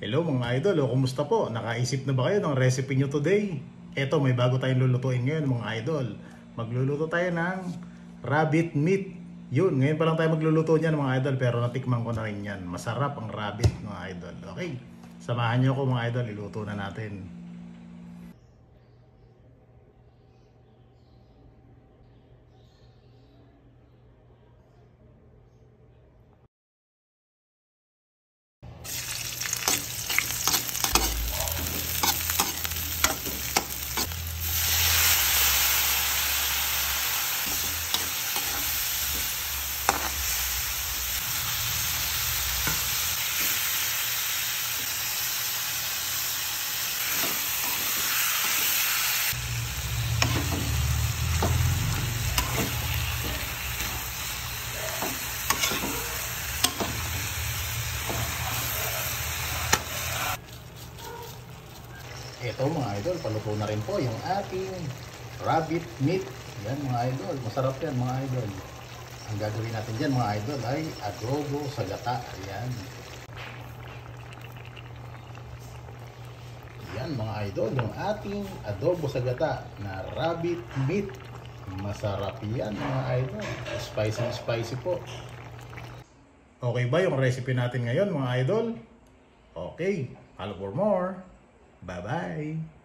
Hello mga idol, kumusta po? Nakaisip na ba kayo ng recipe nyo today? Eto, may bago tayong lulutuin ngayon mga idol. Magluluto tayo ng rabbit meat. Yun, ngayon pa lang tayo magluluto niyan mga idol, pero natikman ko na rin yan. Masarap ang rabbit mga idol. Okay, samahan nyo ako mga idol, iluto na natin. Ito mga idol, paluto na rin po yung ating rabbit meat. Yan mga idol, masarap yan mga idol. Ang gagawin natin dyan mga idol ay adobo sa gata. Ayan. Yan mga idol, yung ating adobo sa gata na rabbit meat. Masarap yan mga idol. Spicy po. Okay ba yung recipe natin ngayon mga idol? Okay, follow for more. Bye-bye!